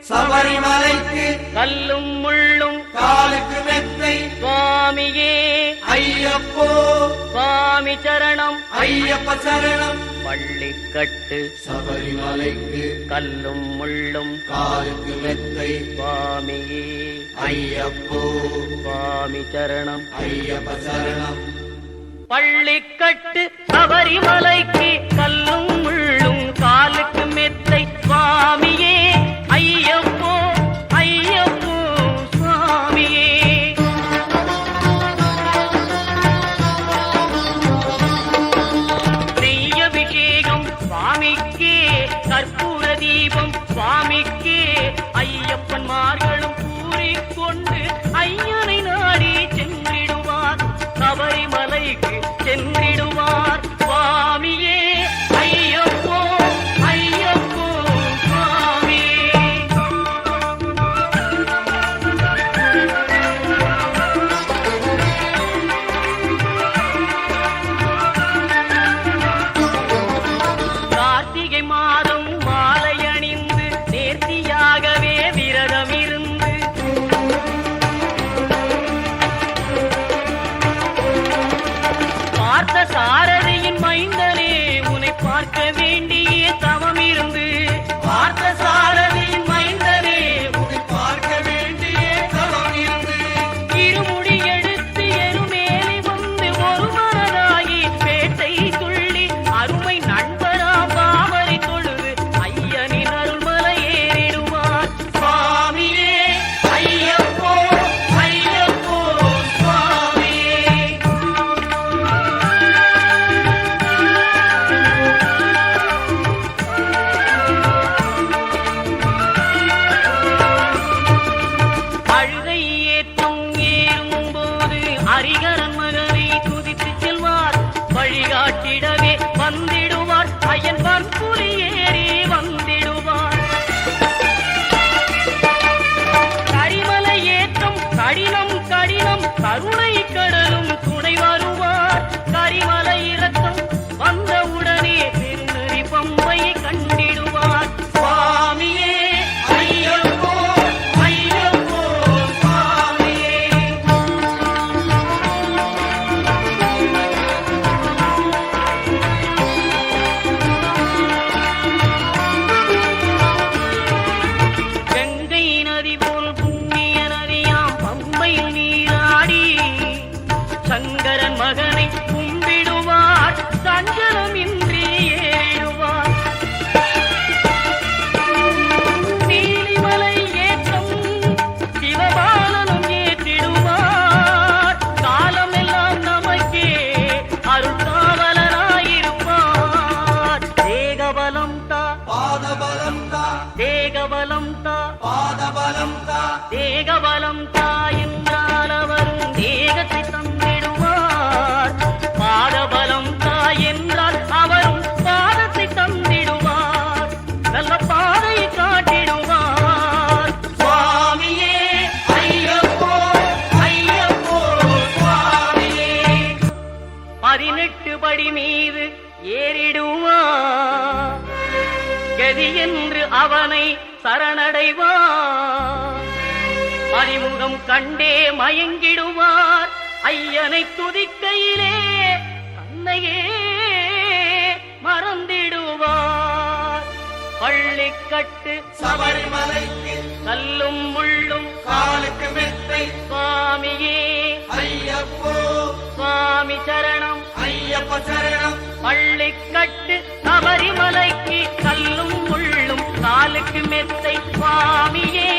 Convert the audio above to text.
சபரிமலைக்கு கல்லும் முள்ளும் காலுக்கு மெத்தை சுவாமியே ஐயப்போ சுவாமி சரணம் ஐயப்ப சரணம். பள்ளிக்கட்டு சபரிமலைக்கு கல்லும் முள்ளும் காலுக்கு மெத்தை சுவாமியே ஐயப்போ சுவாமி சரணம் ஐயப்ப சரணம். பள்ளிக்கட்டு சபரிமலைக்கு கல்லும் முள்ளும் காலுக்கு மெத்தை சுவாமியே ஐயப்போ ஐயப்போ சுவாமியே. நெய்யபிஷேகம் சுவாமிக்கே கற்பூர தீபம் சுவாமிக்கே ஐயப்பன்மார்களும் கூறிக்கொண்டு ஐயனை நாடி சென்றிடுவார் சபரிமலைக்கு சென்றிடுவார் சுவாமியே ஐயப்போ ஐயப்போ சுவாமியே. கார்த்திகை மாதம் மாலை அணிந்து நேர்த்தியாகவே விரதம் இருந்து பார்த்த சாரதியின் மைந்தனே உன்னை பார்க்க வேண்டிய தவம் இருந்து பார்த்த சாரதியின் மைந்தனே உன்னை பார்க்க வேண்டிய தவம் இருந்து இருமுடி எடுத்து எருமேலி வந்து ஒரு மனதாகி பேட்டை துள்ளி அருமை நண்பராம் பாவரை தொழுது ஐயனின் அருள்மலை ஏறிடுவார் சுவாமியே ஐயப்போ ஐயப்போ சுவாமியே. அழுகை ஏற்றும் ஏறும்போது ஹரிகரன் மகனை துதித்து செல்வார் வழிகாட்டிடவே வந்திடுவார் ஐயன் பன்புலி ஏறி வந்திடுவார். கரிமலை ஏற்றம் கடினம் கடினம் கருணை கடலும் துணை வருவார் கரிமலை இறக்கம் வந்தவுடனே திருநெறி பம்பையை கண்டிடுவார் சுவாமியே ஐயப்போ ஐயப்போ சுவாமியே. கங்கை நதி போல் புண்ணிய நதியாம் பம்பையில் நீராடி சங்கரன் மகனை கும்பிடுவார் சஞ்சலமின்றி ஏறிடுவார். நீலிமலை ஏற்றம் சிவபாலனும் ஏற்றிடுவார் காலமெல்லாம் நமக்கே அருள்காவலனாயிருப்பார். தேகபலம் தா பாதபலம் தா தேகபலம் தா பாதபலம் தா தேகபலம் தா என்றால் அவரும் தேகத்தை தந்திடுவார். பாதபலம் தா என்றால் அவரும் பாதத்தை தந்திடுவார். நல்ல பாதையை காட்டிடுவார். சுவாமியே ஐயப்போ ஐயப்போ சுவாமியே. 18 படி மீது ஏறிடுவார். கதி என்று அவனை சரணடைவார். அறிமுகம் கண்டே மயங்கிடுவார். ஐயனை துதிக்கையிலே தன்னையே மறந்திடுவார். பள்ளிக்கட்டு சபரிமலைக்கு கல்லும் முள்ளும் காலுக்கு மெத்தை சுவாமியே ஐயப்போ சுவாமி சரணம் ஐயப்ப சரணம். பள்ளிக்கட்டு சபரிமலைக்கு கல்லும் முள்ளும் காலுக்கு மெத்தை சுவாமியே